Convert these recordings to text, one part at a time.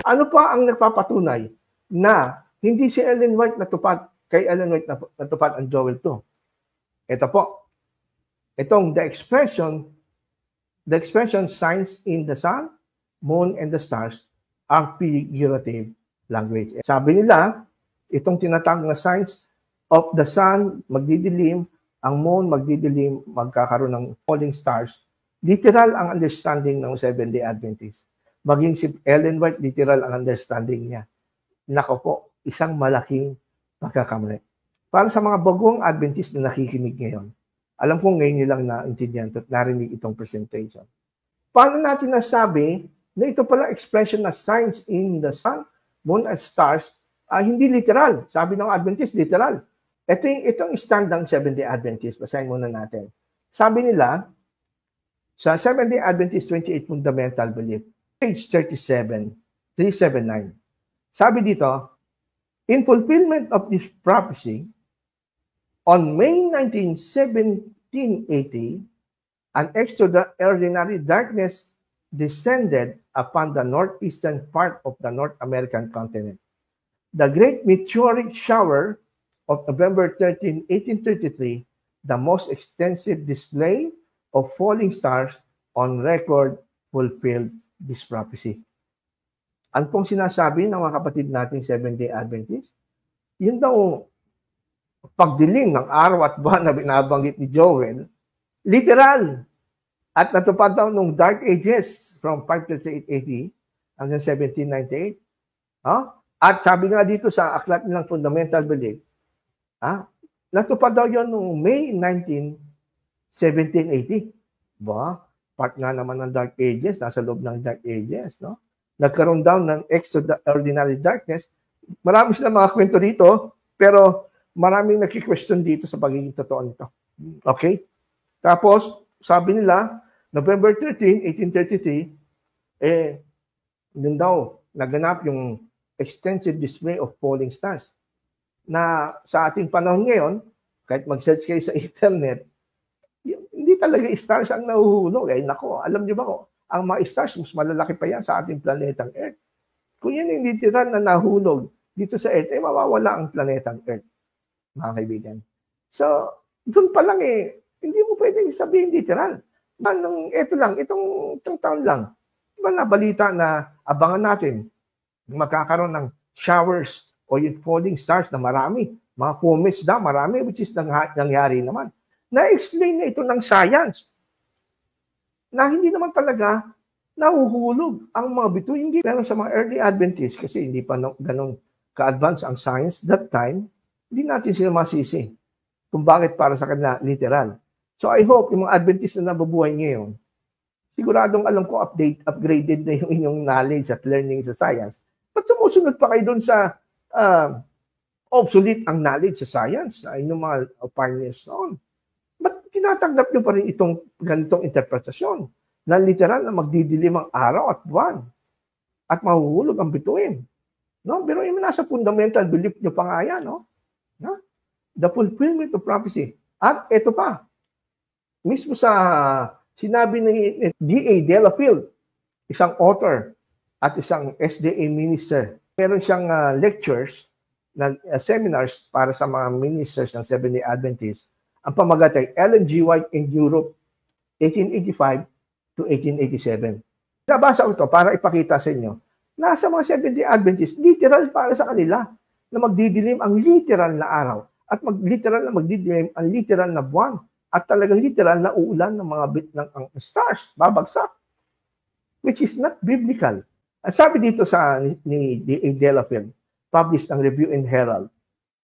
Ano pa ang nagpapatunay na hindi si Ellen White natupad, kay Ellen White natupad ang Joel 2? Ito po. Itong the expression signs in the sun, moon, and the stars are figurative language. Sabi nila, itong tinatawag na signs of the sun, magdidilim, ang moon, magdidilim, magkakaroon ng falling stars. Literal ang understanding ng Seventh-day Adventist. Maging si Ellen White, literal ang understanding niya. Nako po, isang malaking pagkakamali. Para sa mga bagong Adventist na nakikinig ngayon, alam ko ngayon nilang naintindihan at narinig itong presentation. Paano natin nasabi na ito pala expression na signs in the sun, moon, and stars hindi literal? Sabi ng Adventist, literal. Itong standang Seventh-day Adventist, basahin muna natin. Sabi nila, sa Seventh-day Adventist 28 Fundamental Belief, page 37, 379. Sabi dito, in fulfillment of this prophecy, on May 19, 1780, an extraordinary darkness descended upon the northeastern part of the North American continent. The great meteoric shower of November 13, 1833, the most extensive display of falling stars on record, fulfilled this prophecy. Ano pong sinasabi ng mga kapatid nating Seventh-day Adventist? Yun daw, pagdilim ng araw at buwan na binabanggit ni Joel, literal. At natupad daw nung Dark Ages from 538 AD hanggang 1798. At sabi nga dito sa aklat nilang Fundamental Belief, natupad daw yun nung May 19, 1780. Part nga naman ng Dark Ages, nasa loob ng Dark Ages. No? Nagkaroon daw ng extraordinary darkness. Marami silang mga kwento dito, pero maraming nagki-question dito sa pagiging totoo nito. Okay? Tapos, sabi nila, November 13, 1833, yun daw, naganap yung extensive display of falling stars. Na sa ating panahon ngayon, kahit mag-search kayo sa internet, hindi talaga stars ang nahuhulog. Nako, alam niyo ba ko, ang mga stars, mas malalaki pa yan sa ating planetang Earth. Kung yan yung literal na nahulog dito sa Earth, mawawala ang planetang Earth, mga kaibigan. So, doon pa lang hindi mo pwedeng sabihin literal. Itong taon lang, diba nabalita na abangan natin, magkakaroon ng showers o yung falling stars na marami, mga comets na marami, which is nangyari naman. Na-explain na ito ng science na hindi naman talaga nahuhulog ang mga bituin. Hindi pero sa mga early Adventists, kasi hindi pa ganun ka-advance ang science that time, hindi natin sila masisi kung bakit para sa kanila literal. So I hope yung mga Adventists na nabubuhay ngayon, siguradong alam ko upgraded na yung inyong knowledge at learning sa science. But sumusunod pa kayo doon sa obsolete ang knowledge sa science, sa inyong mga pioneers noon. But tinatanggap nyo pa rin itong ganitong interpretasyon na literal na magdidilim ang araw at buwan at mahuhulog ang bituin. No? Pero yung nasa fundamental belief nyo pa nga yan, no? No? The fulfillment of prophecy. At ito pa, mismo sa sinabi ni D.A. Delafield, isang author at isang SDA minister, meron siyang lectures, seminars para sa mga ministers ng Seventh-day Adventist. Ang pamagat ay Ellen G. White in Europe, 1885 to 1887. Nabasa ko ito para ipakita sa inyo. Nasa mga Seventh-day Adventist, literal para sa kanila na magdidilim ang literal na araw at literal na magdidilim ang literal na buwan at talagang literal na uulan ng mga ng stars, babagsak, which is not biblical. At sabi dito sa ni D.A. Delafield, published ang Review in Herald,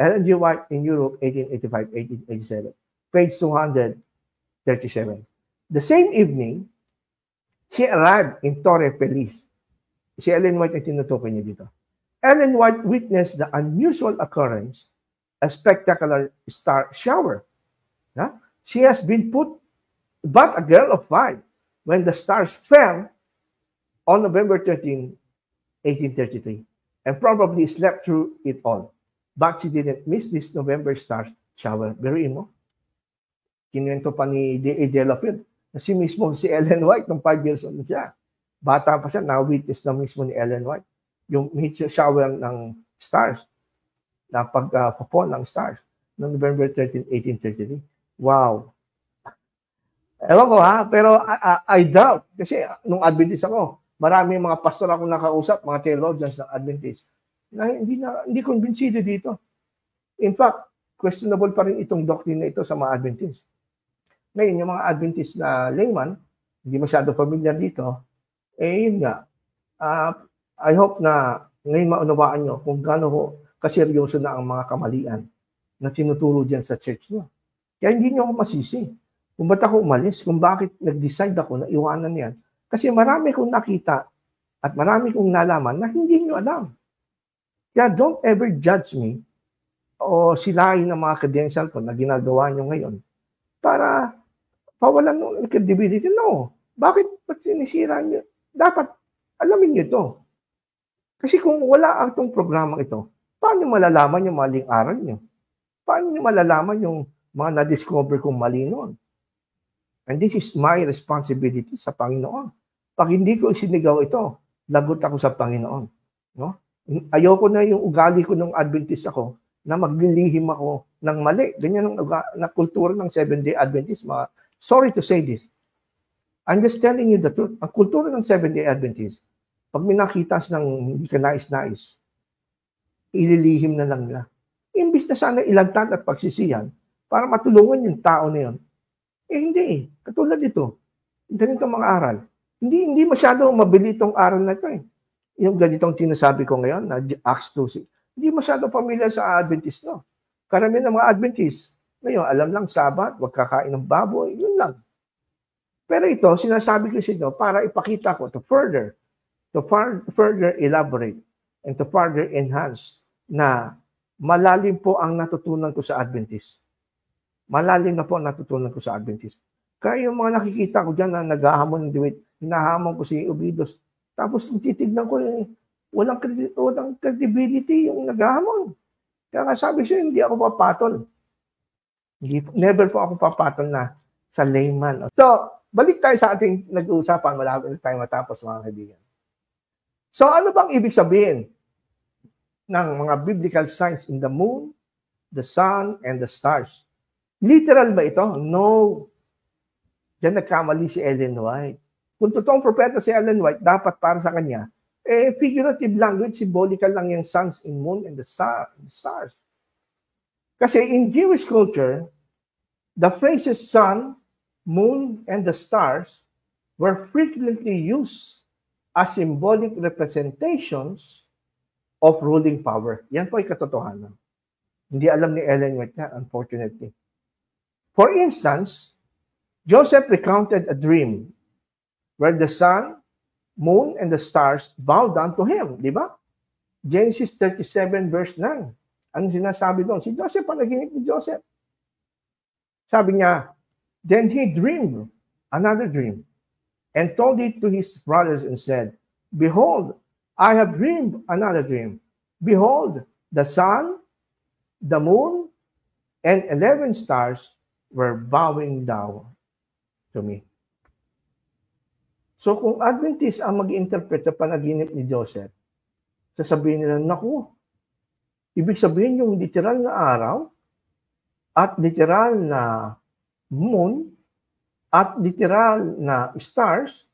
Ellen G. White in Europe, 1885-1887, page 237. The same evening, she arrived in Torre Feliz. Si Ellen White ay tinutukoy niya dito. Ellen White witnessed the unusual occurrence, a spectacular star shower. She has been put but a girl of 5 when the stars fell on November 13, 1833, and probably slept through it all. But she didn't miss this November star shower. Biruin mo. Kinuwento pa ni D.A. Delafield na si mismo si Ellen White nung 5 years old siya. Bata pa siya, na-witness na mismo ni Ellen White yung meteor shower ng stars, na pag-fall ng stars, noong November 13, 1833. Wow! Ewan ko ha, pero I doubt. Kasi nung Adventist ako, marami mga pastor akong nakausap, mga theologians ng Adventist, na hindi convinced dito. In fact, questionable pa rin itong doctrine na ito sa mga Adventist. Ngayon, yung mga Adventist na layman, hindi masyado familiar dito, yun nga, I hope na ngayon maunawaan nyo kung gaano kaseryoso na ang mga kamalian na tinuturo dyan sa church nyo. Kaya hindi nyo ako masisi kung ba't ako umalis, kung bakit nag-decide ako na iwanan yan. Kasi marami kong nakita at marami kong nalaman na hindi nyo alam. Kaya don't ever judge me o silahin ng mga credential ko na ginagawa nyo ngayon para pawalan ng credibility. No. Bakit sinisira nyo? Dapat alamin nyo ito. Kasi kung wala ang itong programang ito, paano malalaman yung maling aral nyo? Paano nyo malalaman yung mga na-discover kong mali noon? And this is my responsibility sa Panginoon. Pag hindi ko isinigaw ito, lagot ako sa Panginoon. No? Ayoko na yung ugali ko nung Adventist ako na maglilihim ako ng mali. Ganyan ang kultura ng Seventh-day Adventist. Sorry to say this. I'm just telling you the truth. Ang kultura ng Seventh-day Adventist, pag may nakita ng hindi ka nais-nais, ililihim na lang nila. Imbis na sana ilagtan at pagsisiyan para matulungan yung tao na yun. Hindi. Katulad dito. Ganito mga aral. Hindi masyado mabili itong aral na ito eh. Yung ganitong tinasabi ko ngayon na Acts 2:6. Hindi masyado pamilyar sa Adventist, no? Karamihan ng mga Adventist, ngayon, alam lang Sabat, wag kakain ng baboy, yun lang. Pero ito, sinasabi ko sa inyo para ipakita ko to further elaborate and to further enhance na malalim po ang natutunan ko sa Adventist. Malalim na po ang natutunan ko sa Adventist. Kaya yung mga nakikita ko dyan na naghahamon ng duwit, hinahamon ko si Obidos, tapos titignan ko walang credibility yung naghahamon. Kaya nga sabi siya, hindi ako papatol. Never po ako papatol na sa layman. So, balik tayo sa ating nag-uusapan. Malapit na tayo matapos, mga kaibigan. So, ano bang ibig sabihin ng mga biblical signs in the moon, the sun, and the stars? Literal ba ito? No. Diyan nagkamali si Ellen White. Kung totoong propeta si Ellen White, dapat para sa kanya, figurative language, symbolical lang yung suns and moon and the stars. Kasi in Jewish culture, the phrases sun, moon, and the stars were frequently used as symbolic representations of ruling power. Yan po ay katotohanan. Hindi alam ni Ellen White na, unfortunately. For instance, Joseph recounted a dream where the sun, moon, and the stars bowed down to him. Di ba? Genesis 37 verse 9. Anong sinasabi doon? Si Joseph, panaginip ni Joseph. Sabi niya, then he dreamed another dream and told it to his brothers and said, behold, I have dreamed another dream. Behold, the sun, the moon, and 11 stars were bowing down to me. So kung Adventist ang mag-interpret sa panaginip ni Joseph, sasabihin nila, naku, ibig sabihin yung literal na araw at literal na moon at literal na stars,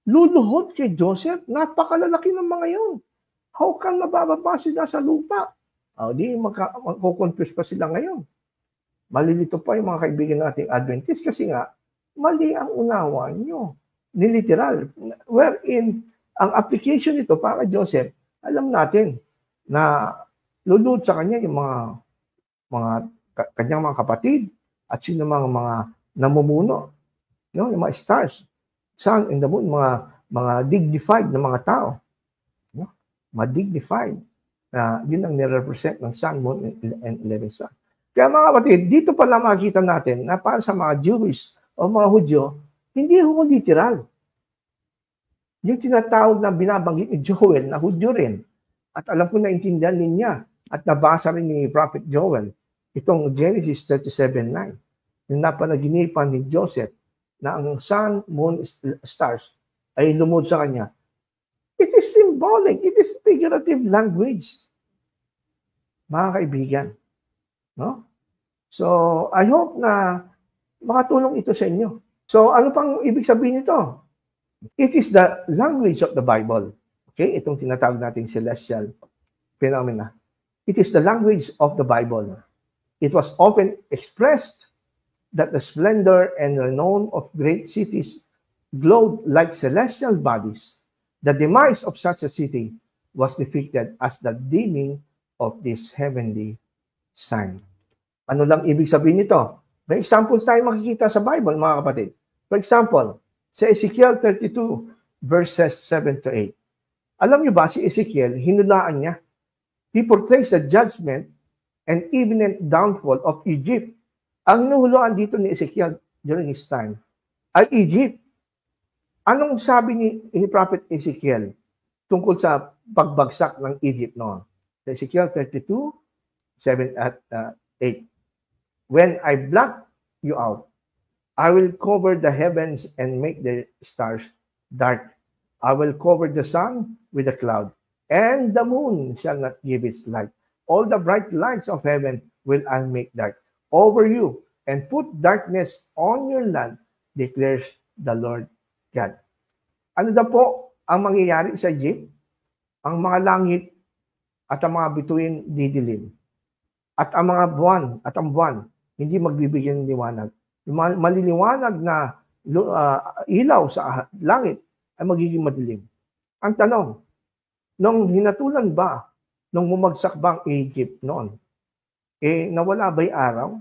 luluhod kay Joseph, napakalalaki ng mga yun. How can mabababa sila sa lupa? Di magko-confuse pa sila ngayon. Malilito pa yung mga kaibigan nating Adventist kasi nga, mali ang unawa nyo. Niliteral. Wherein, ang application nito para Joseph, alam natin na lulod sa kanya yung kanyang mga kapatid at sino mga namumuno. No? Yung mga stars, sun and the moon, mga dignified na mga tao. No? Mga dignified. Yun ang nirepresent ng sun, moon, and 11 stars. Kaya mga kapatid, dito pala makikita natin na para sa mga Jewish o mga Hudyo, hindi ho literal. Yung tinatawag na binabanggit ni Joel na Hudyo rin. At alam ko naintindihan niya at nabasa rin ni Prophet Joel itong Genesis 37:9. Yung napanaginipan ni Joseph na ang sun, moon, stars ay lumod sa kanya. It is symbolic. It is figurative language. Mga kaibigan. No? So, I hope na makatulong ito sa inyo. So, ano pang ibig sabihin nito? It is the language of the Bible. Okay? Itong tinatawag nating celestial phenomena. It is the language of the Bible. It was often expressed that the splendor and renown of great cities glowed like celestial bodies. The demise of such a city was depicted as the dimming of this heavenly sign. Ano lang ibig sabihin nito? May examples tayo makikita sa Bible, mga kapatid. For example, sa Ezekiel 32, verses 7 to 8. Alam niyo ba, si Ezekiel, hinulaan niya. He portrays the judgment and imminent downfall of Egypt. Ang hinuhulaan dito ni Ezekiel during his time ay Egypt. Anong sabi ni Prophet Ezekiel tungkol sa pagbagsak ng Egypt noon? Ezekiel 32, 7 at 8. When I blot you out, I will cover the heavens and make the stars dark. I will cover the sun with a cloud, and the moon shall not give its light. All the bright lights of heaven will I make dark over you, and put darkness on your land, declares the Lord God. Ano daw po ang mangyayari sa Egypt? Ang mga langit at ang mga bituin didilim. At ang mga buwan at ang buwan hindi magbibigyan ng liwanag. Yung maliliwanag na ilaw sa langit ay magiging madilim. Ang tanong, nung hinatulan ba, nung bumagsak ba ang Egypt noon, nawala ba'y araw?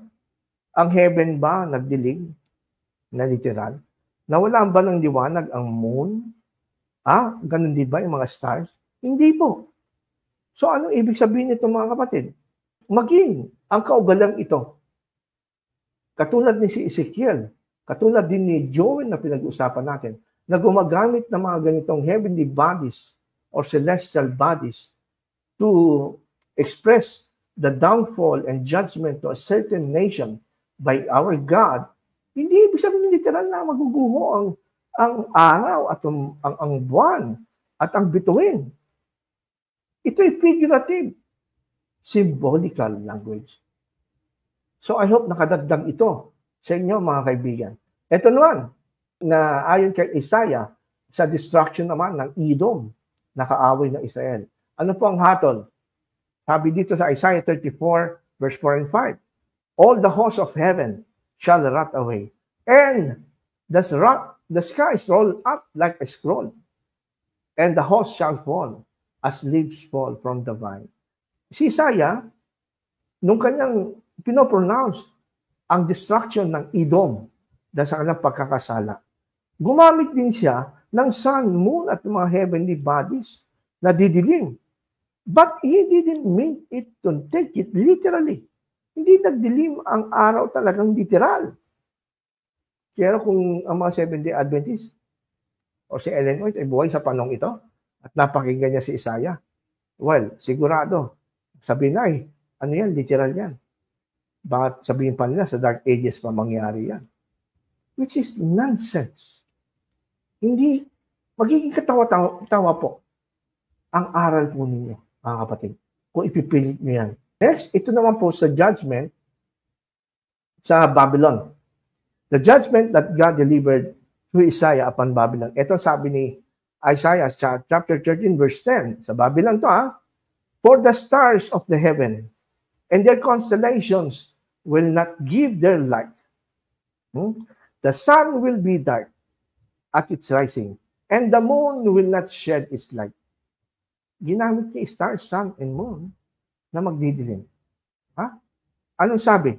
Ang heaven ba nagdilim? Na literal? Nawala ba ng liwanag ang moon? Ganun din ba yung mga stars? Hindi po. So anong ibig sabihin nito, mga kapatid? Maging ang kaugalang ito, katulad ni si Ezekiel, katulad din ni Joel na pinag-usapan natin, na gumagamit ng mga ganitong heavenly bodies or celestial bodies to express the downfall and judgment to a certain nation by our God, hindi ibig sabihin literal na maguguho ang araw at ang buwan at ang bituin. Ito'y figurative, symbolical language. So I hope nakadagdag ito sa inyo, mga kaibigan. Ito naman, na ayon kay Isaiah, sa destruction naman ng Edom, nakaaway ng Israel. Ano po ang hatol? Sabi dito sa Isaiah 34, verse 4 and 5, all the hosts of heaven shall rot away, and the skies roll up like a scroll, and the host shall fall as leaves fall from the vine. Si Isaiah, nung kanyang pinopronounce ang destruction ng Edom dahil sa kanyang pagkakasala, gumamit din siya ng sun, moon at mga heavenly bodies na didilim. But he didn't mean it to take it literally. Hindi nagdilim ang araw talagang literal. Kaya kung ang mga Seventh-day Adventist o si Ellen White ay buhay sa panahon ito at napakinggan niya si Isaiah, well, sigurado, sabihin na ano yan, literal yan. Bakit sabihin pa nila sa Dark Ages pa mangyari yan? Which is nonsense. Hindi, magiging katawa-tawa po ang aral po ninyo, mga kapatid, kung ipipilit nyo yan. Next, ito naman po sa judgment sa Babylon. The judgment that God delivered through Isaiah upon Babylon. Ito sabi ni Isaiah chapter 13 verse 10. Sa Babylon to for the stars of the heaven and their constellations will not give their light. The sun will be dark at its rising, and the moon will not shed its light. Ginamit niya star, sun, and moon na magdidilim. Anong sabi?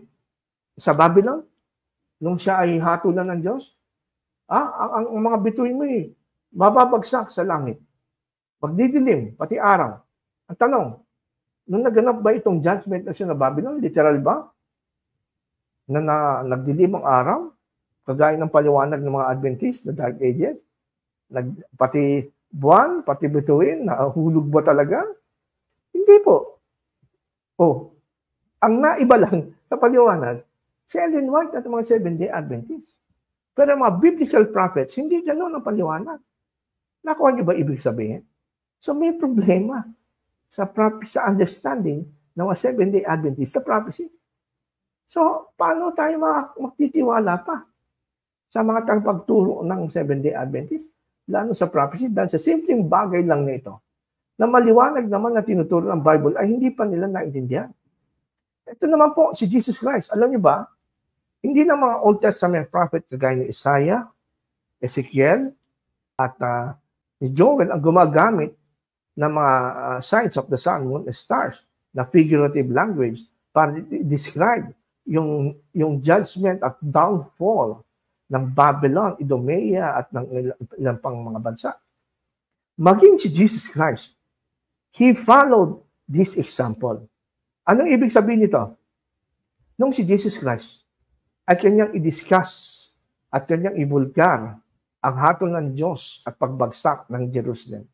Sa Babylon, nung siya ay hatulan ng Diyos, ang mga bituin mo mababagsak sa langit. Magdidilim, pati araw. Ang tanong, nung naganap ba itong judgment na siya na Babylon, literal ba? Na nagdilim ang araw? Kagaya ng paliwanag ng mga Adventist na Dark Ages? Pati buwan, pati bituin, nahulog ba talaga? Hindi po. Ang naiba lang sa paliwanag, si Ellen White at mga Seventh-day Adventists. Pero mga biblical prophets, hindi gano'n ang paliwanag. Nakuha niyo ba ibig sabihin? So may problema sa understanding ng mga Seventh-day Adventist sa prophecy. So, paano tayo magtitiwala pa sa mga tagapagturo ng Seventh-day Adventist? Lalo sa prophecy, dahil sa simpleng bagay lang na ito, na maliwanag naman na tinuturo ng Bible ay hindi pa nila naintindihan. Ito naman po, si Jesus Christ. Alam niyo ba, hindi na mga Old Testament prophet kagaya ni Isaiah, Ezekiel, at ni Joel ang gumagamit ng mga signs of the sun, moon, and stars na figurative language para describe yung judgment at downfall ng Babylon, Idumea at ng ilang pang mga bansa. Maging si Jesus Christ, He followed this example. Anong ibig sabihin nito? Nung si Jesus Christ ay kanyang i-discuss at kanyang ibulgar ang hatol ng Diyos at pagbagsak ng Jerusalem,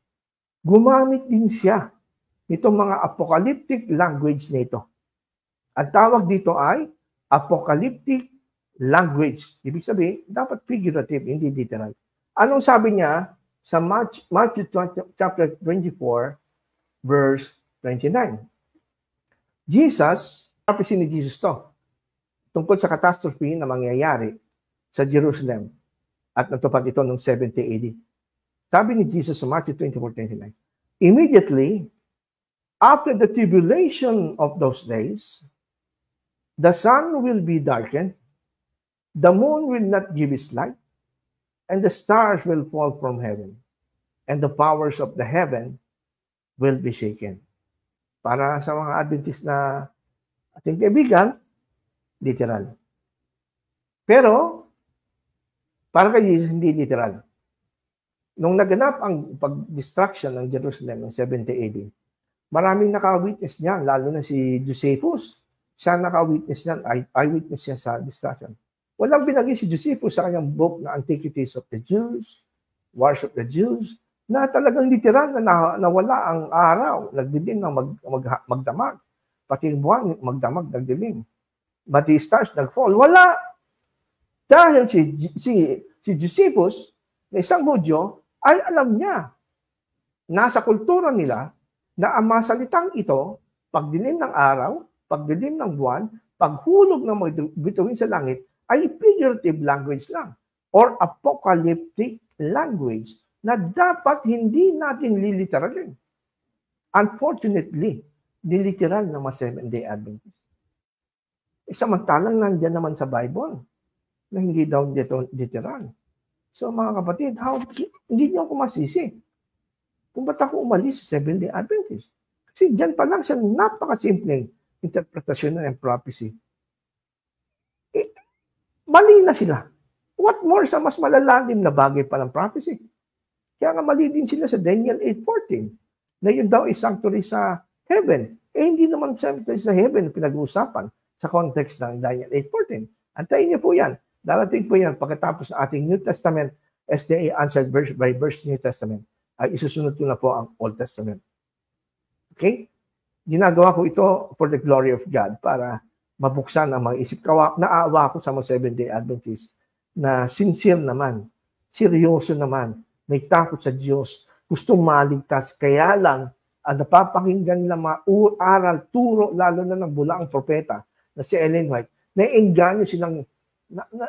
gumamit din siya nitong mga apocalyptic language nito. Ang tawag dito ay apocalyptic language. Ibig sabihin, dapat figurative, hindi literal. Anong sabi niya sa Matthew chapter 24, verse 29? Jesus, prophecy ni Jesus to, tungkol sa catastrophe na mangyayari sa Jerusalem at natupad ito noong 70 AD. Sabi ni Jesus sa Matthew 24:29, immediately after the tribulation of those days, the sun will be darkened, the moon will not give its light, and the stars will fall from heaven, and the powers of the heaven will be shaken. Para sa mga Adventist na ating kaibigan, literal. Pero, para kay Jesus, hindi literal. Nung naganap ang pag-destruction ng Jerusalem ng 70 AD, maraming naka-witness niyan, lalo na si Josephus. Siya naka-witness niyan, eyewitness siya sa destruction. Walang binagi si Josephus sa kanyang book na Antiquities of the Jews, Wars of the Jews, na talagang literal na nawala ang araw, nagdilim ng magdamag. Pati yung buwan, magdamag, nagdilim. Pati stars, nag-fall. Wala! Dahil si Josephus, na isang Hudyo, ay alam niya, nasa kultura nila, na ang mga salitang ito, pagdilim ng araw, pagdilim ng buwan, paghulog ng mga bituin sa langit, ay figurative language lang or apocalyptic language na dapat hindi natin liliteralin. Unfortunately, niliteral ng mga Seventh-day Adventist. Samantalang nandiyan naman sa Bible na hindi daw literal. So mga kapatid, hindi niyo ako masisi kung ba't ako umalis sa Seventh-day Adventist. Kasi dyan pa lang sa napakasimpleng interpretasyon ng prophecy. Mali na sila. What more sa mas malalalim na bagay pa ng prophecy? Kaya nga mali din sila sa Daniel 8:14 na yun daw is sanctuary sa heaven. Hindi naman sanctuary sa heaven pinag-uusapan sa context ng Daniel 8:14. Antayin niyo po yan. Darating po yan pagkatapos ng ating New Testament SDA answered verse by verse New Testament ay isusunod ko na po ang Old Testament. Okay? Ginagawa ko ito for the glory of God para mabuksan ang mga isip. Naawa ako sa mga Seventh-day Adventist na sincere naman, seryoso naman, may takot sa Diyos, gustong maligtas. Kaya lang, ang napapakinggan nila mga aral, turo, lalo na ng bulaang propeta na si Ellen White, naiengganyo silang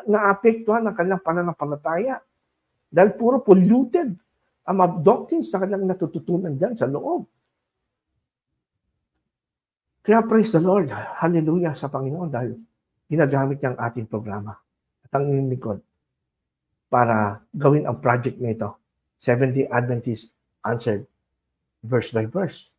naapektuhan ng kanilang pananampalataya. Dahil puro polluted ang mga doctrines na kanilang natututunan dyan sa loob. Kaya praise the Lord, hallelujah sa Panginoon dahil ginagamit niya ang ating programa at ang inyong para gawin ang project nito. 70 Adventist answered verse by verse.